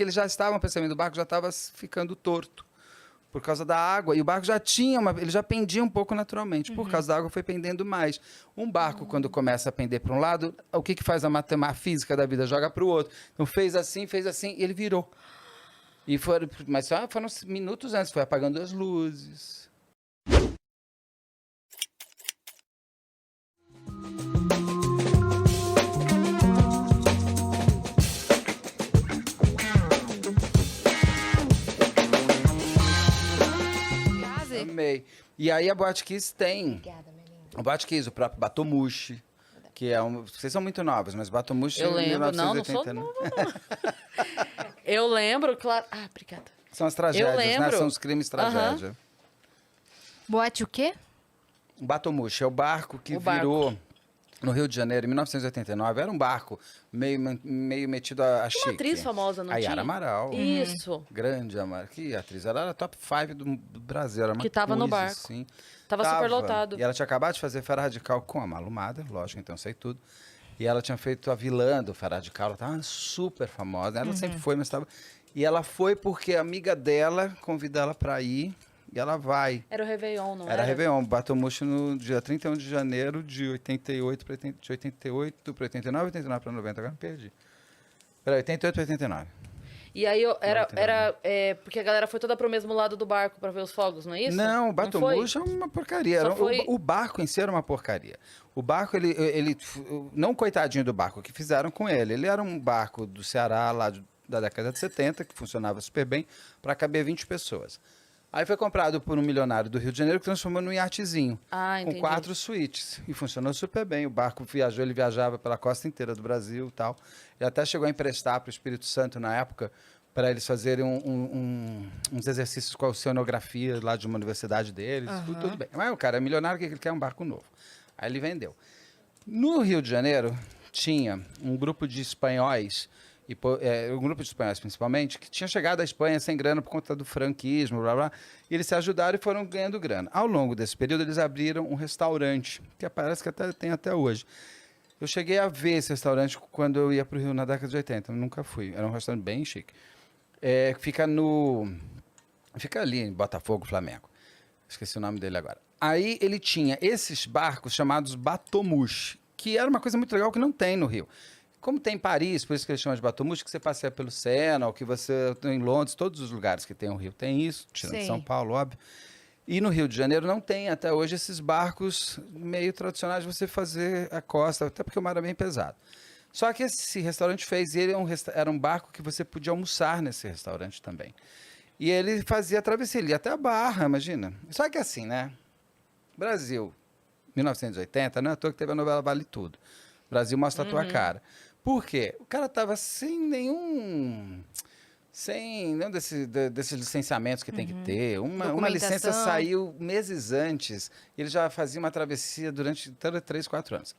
que eles já estavam percebendo, o barco já estava ficando torto por causa da água. E o barco já tinha ele já pendia um pouco naturalmente. Por causa da água, foi pendendo mais. Um barco, quando começa a pender para um lado, o que faz a matemática física da vida? Joga para o outro. Então fez assim, e ele virou. Mas só foram minutos antes, foi apagando as luzes. Amei. E aí a Boate Kiss tem... Obrigada, menina. A Boate Kiss, o próprio Batomushi, que é um... Vocês são muito novos, mas Batomushi... Eu lembro, não sou 1980, nova, não. Eu lembro, claro... Ah, obrigada. São as tragédias, Eu lembro. né? São os crimes tragédia. Boate o quê? O Batomushi é o barco que O barco. virou no Rio de Janeiro, em 1989. Era um barco meio metido a chique. Uma atriz famosa, não a tinha? Yara Amaral. Isso. Grande, Amaral. Que atriz? Ela era top 5 do Brasil. Era uma Que tava no coisa, barco. assim. Tava super lotado. E ela tinha acabado de fazer Fera Radical com a Malumada, lógico, então eu sei tudo. E ela tinha feito a vilã do Fera Radical, ela tava super famosa. Ela sempre foi, mas estava... E ela foi porque a amiga dela convida ela para ir, e ela vai. Era o Réveillon, não era? Era Réveillon, Batomushi no dia 31 de janeiro de 88 para 89, 89 para 90, agora me perdi. Peraí, 88 para 89. E aí porque a galera foi toda pro mesmo lado do barco pra ver os fogos, não é isso? Não, o Batomushi é uma porcaria. Só foi- O barco em si era uma porcaria. O barco, ele... Não coitadinho do barco, o que fizeram com ele. Ele era um barco do Ceará, lá da década de 70, que funcionava super bem, para caber 20 pessoas. Aí foi comprado por um milionário do Rio de Janeiro que transformou num iatezinho. Ah, com entendi. 4 suítes. E funcionou super bem. O barco viajou, ele viajava pela costa inteira do Brasil e tal. Ele até chegou a emprestar para o Espírito Santo na época, para eles fazerem uns exercícios com a oceanografia lá de uma universidade deles. Tudo bem. Mas o cara é milionário, o que ele quer? Um barco novo. Aí ele vendeu. No Rio de Janeiro, tinha um grupo de espanhóis, um grupo de espanhóis principalmente, que tinha chegado à Espanha sem grana por conta do franquismo, blá, blá, e eles se ajudaram e foram ganhando grana. Ao longo desse período, eles abriram um restaurante, que parece que tem até hoje. Eu cheguei a ver esse restaurante quando eu ia para o Rio na década de 80, eu nunca fui. Era um restaurante bem chique. Fica ali em Botafogo, Flamengo. Esqueci o nome dele agora. Aí ele tinha esses barcos chamados Batomushi, que era uma coisa muito legal que não tem no Rio. Como tem em Paris, por isso que eles chamam de Batomushi, que você passeia pelo Sena, ou que você tem em Londres, todos os lugares que tem o Rio tem isso, tirando Sim. São Paulo, óbvio. E no Rio de Janeiro não tem até hoje esses barcos meio tradicionais de você fazer a costa, até porque o mar é bem pesado. Só que esse restaurante fez, ele era um barco que você podia almoçar nesse restaurante também. E ele fazia a travessia, ele ia até a Barra, imagina. Só que assim, né? Brasil, 1980, não é à toa que teve a novela Vale Tudo. Brasil mostra a tua cara. Por quê? O cara tava sem nenhum desses licenciamentos que tem que ter. Uma licença Documentação. saiu meses antes. Ele já fazia uma travessia durante 3, 4 anos.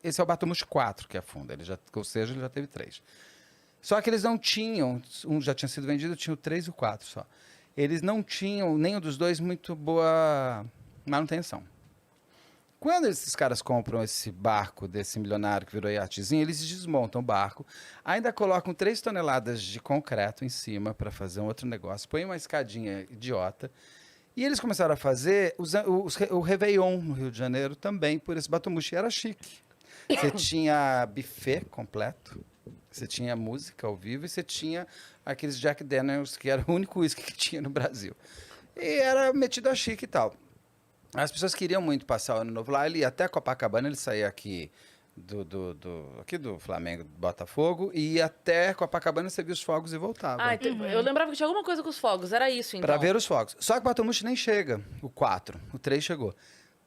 Esse é o Batomushi 4 que afunda, ou seja, ele já teve 3. Só que eles não tinham, um já tinha sido vendido, tinha o 3 e o 4 só. Eles não tinham, nenhum dos dois, muito boa manutenção. Quando esses caras compram esse barco desse milionário que virou iatezinho, eles desmontam o barco, ainda colocam 3 toneladas de concreto em cima para fazer um outro negócio, põem uma escadinha idiota, e eles começaram a fazer o Réveillon no Rio de Janeiro também, por esse Batomushi. Era chique. Você tinha buffet completo, você tinha música ao vivo e você tinha aqueles Jack Daniels, que era o único uísque que tinha no Brasil. E era metido a chique e tal. As pessoas queriam muito passar o Ano Novo lá. Ele ia até Copacabana, ele saía aqui aqui do Flamengo, do Botafogo, e ia até Copacabana, você via os fogos e voltava. Ah, eu lembrava que tinha alguma coisa com os fogos, era isso então. Para ver os fogos. Só que o Batomushi nem chega, o 4. O 3 chegou.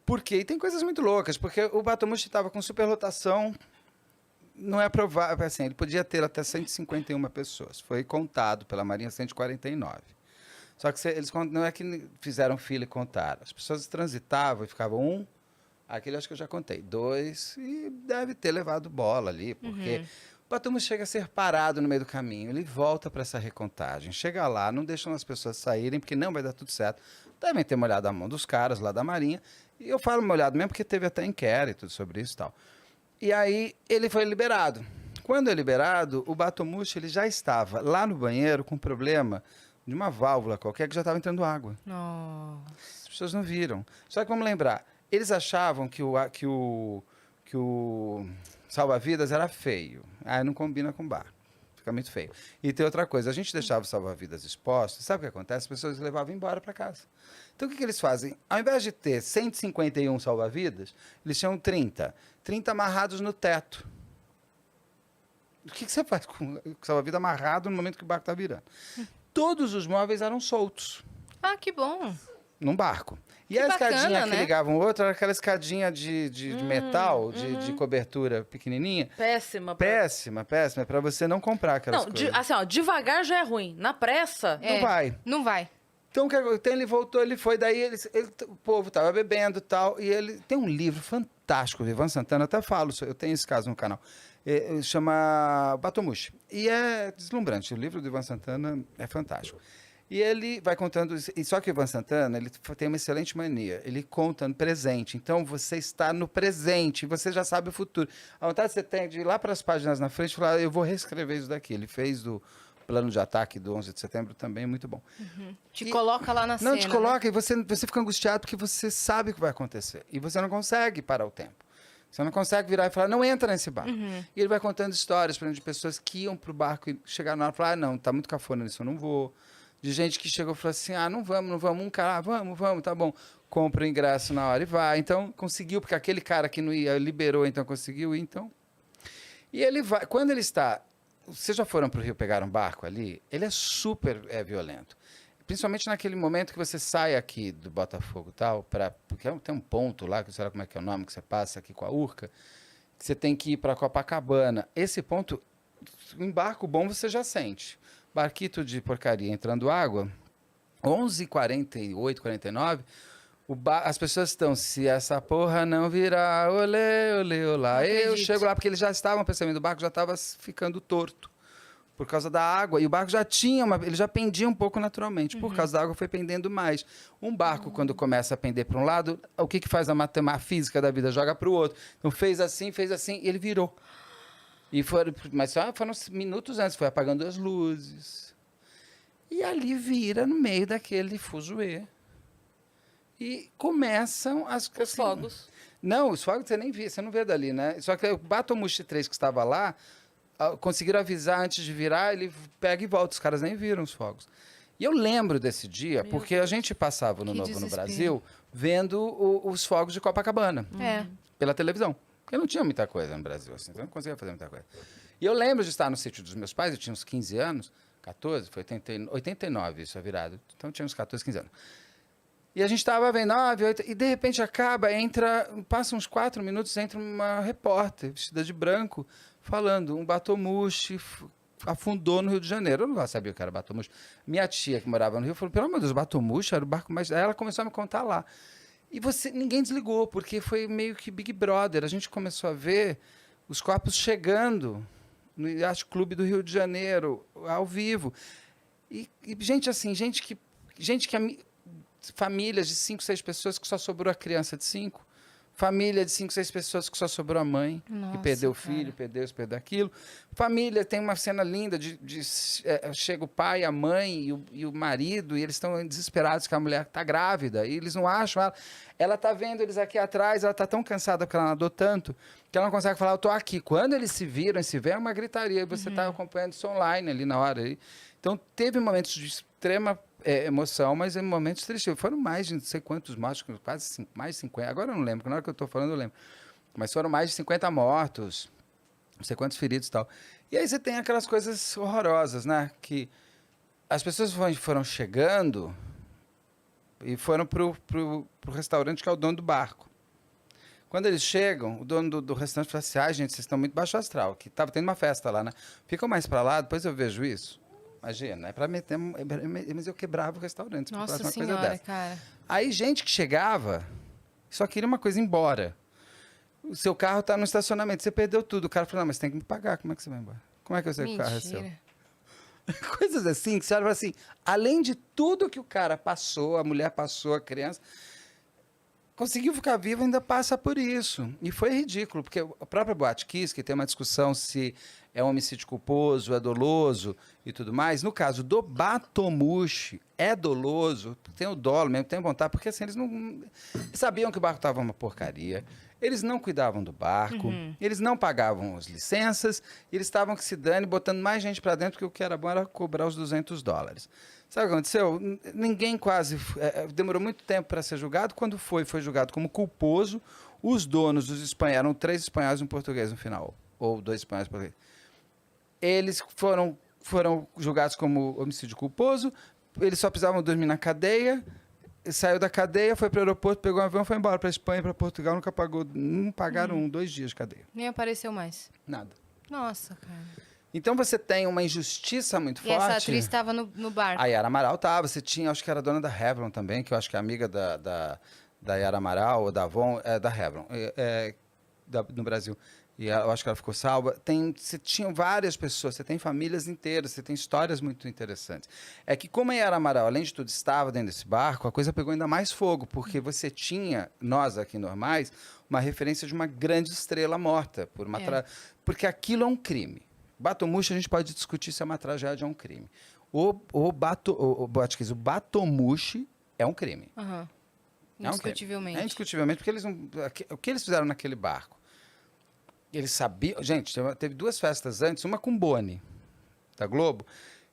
Por quê? E tem coisas muito loucas, porque o Batomushi estava com superlotação, não é provável, assim, ele podia ter até 151 pessoas. Foi contado pela Marinha 149. Só que eles não é que fizeram fila e contaram. As pessoas transitavam e ficavam aquele acho que eu já contei, 2, e deve ter levado bola ali, porque o Batomushi chega a ser parado no meio do caminho, ele volta para essa recontagem, chega lá, não deixam as pessoas saírem, porque não vai dar tudo certo. Devem ter molhado a mão dos caras lá da Marinha, e eu falo molhado mesmo porque teve até inquérito sobre isso e tal. E aí ele foi liberado. Quando é liberado, o Batomushi ele já estava lá no banheiro com problema de uma válvula qualquer que já estava entrando água. Nossa. As pessoas não viram. Só que vamos lembrar, eles achavam que o salva-vidas era feio. Ah, não combina com bar. Fica muito feio. E tem outra coisa, a gente deixava o salva-vidas exposto, sabe o que acontece? As pessoas levavam embora para casa. Então o que eles fazem? Ao invés de ter 151 salva-vidas, eles tinham 30. 30 amarrados no teto. O que você faz com o salva-vida amarrado no momento que o barco está virando? Todos os móveis eram soltos Ah, que bom. num barco. E Que a bacana, escadinha que né? ligava um outro era aquela escadinha de metal, de cobertura pequenininha. Péssima. Péssima, péssima. É para você não comprar aquelas Não, coisas. assim, ó, devagar já é ruim. Na pressa, Não vai. Não vai. Então, então ele voltou, ele foi, daí o povo estava bebendo e tal, e ele tem um livro fantástico, o Ivan Santana, até falo, eu tenho esse caso no canal, chama Batomushi, e é deslumbrante, o livro do Ivan Santana é fantástico. E ele vai contando, só que o Ivan Santana, ele tem uma excelente mania, ele conta no presente, então você está no presente, você já sabe o futuro. A vontade que você tem de ir lá para as páginas na frente e falar, eu vou reescrever isso daqui, ele fez do Plano de Ataque do 11 de setembro também, muito bom. Te coloca lá na cena. Não, te coloca e você fica angustiado porque você sabe o que vai acontecer. E você não consegue parar o tempo. Você não consegue virar e falar, não entra nesse barco. E ele vai contando histórias, por exemplo, de pessoas que iam pro barco e chegaram na hora e falaram, não, tá muito cafona nisso, eu não vou. De gente que chegou e falou assim, não vamos. Um cara, vamos, tá bom. Compra o ingresso na hora e vai. Então, conseguiu, porque aquele cara que não ia, liberou, então conseguiu ir, então. E ele vai, quando ele está... Vocês já foram para o Rio pegar um barco ali? Ele é super violento. Principalmente naquele momento que você sai aqui do Botafogo tal, porque tem um ponto lá, que sei lá como é que é o nome, que você passa aqui com a Urca, que você tem que ir para Copacabana. Esse ponto, em barco bom você já sente. Barquito de porcaria entrando água, 11h48, 49, as pessoas estão, se essa porra não virar, olê, olê, olá. Eu chego lá, porque eles já estavam percebendo, o barco já estava ficando torto por causa da água. E o barco já tinha, ele já pendia um pouco naturalmente. Por causa da água foi pendendo mais. Um barco, quando começa a pender para um lado, o que faz a matemática física da vida? Joga para o outro. Então fez assim, e ele virou. Mas só foram minutos antes, foi apagando as luzes. E ali vira no meio daquele fuzuê. E começam os fogos. Não, os fogos você nem vê, você não vê dali, né? Só que o Batomushi 3 que estava lá, conseguiram avisar antes de virar, ele pega e volta, os caras nem viram os fogos. E eu lembro desse dia, porque a gente passava no Novo no Brasil vendo os fogos de Copacabana, pela televisão. Porque não tinha muita coisa no Brasil, assim, então eu não conseguia fazer muita coisa. E eu lembro de estar no sítio dos meus pais, eu tinha uns 15 anos, 14, foi 89 isso, a virada, então eu tinha uns 14, 15 anos. E a gente estava vendo 9, 8, e de repente passa uns 4 minutos, entra uma repórter vestida de branco, falando, um Batomushi afundou no Rio de Janeiro. Eu não sabia o que era Batomushi. Minha tia, que morava no Rio, falou, pelo amor de Deus, Batomushi era o barco mais... Aí ela começou a me contar lá. E ninguém desligou, porque foi meio que Big Brother. A gente começou a ver os corpos chegando no Yacht Clube do Rio de Janeiro, ao vivo. E gente assim, famílias de 5, 6 pessoas que só sobrou a criança de 5. Família de 5, 6 pessoas que só sobrou a mãe, que perdeu o filho, perdeu isso, perdeu aquilo. Família, tem uma cena linda chega o pai, a mãe e o marido, e eles estão desesperados que a mulher está grávida, e eles não acham ela. Ela está vendo eles aqui atrás, ela está tão cansada porque ela nadou tanto, que ela não consegue falar, eu estou aqui. Quando eles se viram, se vê, é uma gritaria, e você está acompanhando isso online ali na hora. Então, teve momentos de extrema emoção, mas em momentos tristes. Foram mais de não sei quantos mortos, quase mais de 50. Agora eu não lembro, na hora que eu estou falando eu lembro. Mas foram mais de 50 mortos, não sei quantos feridos e tal. E aí você tem aquelas coisas horrorosas, né? Que as pessoas foram chegando e foram pro restaurante que é o dono do barco. Quando eles chegam, o dono do restaurante fala assim, gente, vocês estão muito baixo astral, que estava tendo uma festa lá, né? Ficam mais para lá, depois eu vejo isso. Imagina, é para meter... Mas eu quebrava o restaurante. Nossa uma senhora, coisa dessa. cara. Aí gente que chegava, só queria uma coisa ir embora. O seu carro está no estacionamento, você perdeu tudo. O cara falou, não, mas tem que me pagar, como é que você vai embora? Como é que eu sei que o carro é seu? Coisas assim, que você olha assim, além de tudo que o cara passou, a mulher passou, a criança... Conseguiu ficar vivo, ainda passa por isso. E foi ridículo, porque a própria Boate Kiss, que tem uma discussão se é um homicídio culposo, é doloso e tudo mais. No caso do Batomushi, é doloso, tem o dolo mesmo, tem vontade, porque assim, eles sabiam que o barco estava uma porcaria, eles não cuidavam do barco, eles não pagavam as licenças, e eles estavam que se dane, botando mais gente para dentro, porque o que era bom era cobrar os $200. Sabe o que aconteceu? Ninguém quase... demorou muito tempo para ser julgado. Quando foi julgado como culposo. Os donos dos espanhóis, eram 3 espanhóis e um português no final. Ou 2 espanhóis e um português. Eles foram julgados como homicídio culposo. Eles só precisavam dormir na cadeia. Saiu da cadeia, foi para o aeroporto, pegou um avião, foi embora para a Espanha, para Portugal. Não pagaram 2 dias de cadeia. Nem apareceu mais. Nada. Nossa, cara. Então você tem uma injustiça muito E forte. essa atriz estava no barco. A Yara Amaral estava. Você tinha, acho que era a dona da Revlon também, que eu acho que é amiga da Yara Amaral, ou da Avon, da Revlon, no Brasil. E eu acho que ela ficou salva. Você tinha várias pessoas, você tem famílias inteiras, você tem histórias muito interessantes. É que como a Yara Amaral, além de tudo, estava dentro desse barco, a coisa pegou ainda mais fogo, porque você tinha, nós aqui normais, uma referência de uma grande estrela morta, porque aquilo é um crime. Batomushi, a gente pode discutir se é uma tragédia ou um crime. O Batomushi é um crime. Uhum. É um Indiscutivelmente. crime. É indiscutivelmente, porque o que eles fizeram naquele barco? Eles sabiam... Gente, teve 2 festas antes, uma com Boni, da Globo.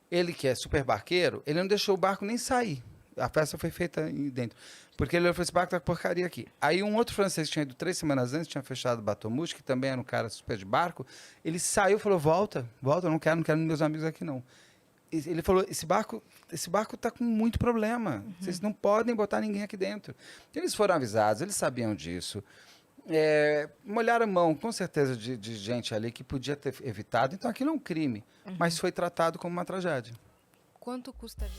Ele, que é super barqueiro, ele não deixou o barco nem sair. A festa foi feita aí dentro. Porque ele falou, esse barco tá porcaria aqui. Aí um outro francês que tinha ido 3 semanas antes, tinha fechado o Batomushi, que também era um cara super de barco, ele saiu e falou, volta, eu não quero meus amigos aqui não. Ele falou, esse barco tá com muito problema, vocês não podem botar ninguém aqui dentro. Eles foram avisados, eles sabiam disso. Molharam a mão, com certeza, de gente ali que podia ter evitado. Então aquilo é um crime, mas foi tratado como uma tragédia. Quanto custaria?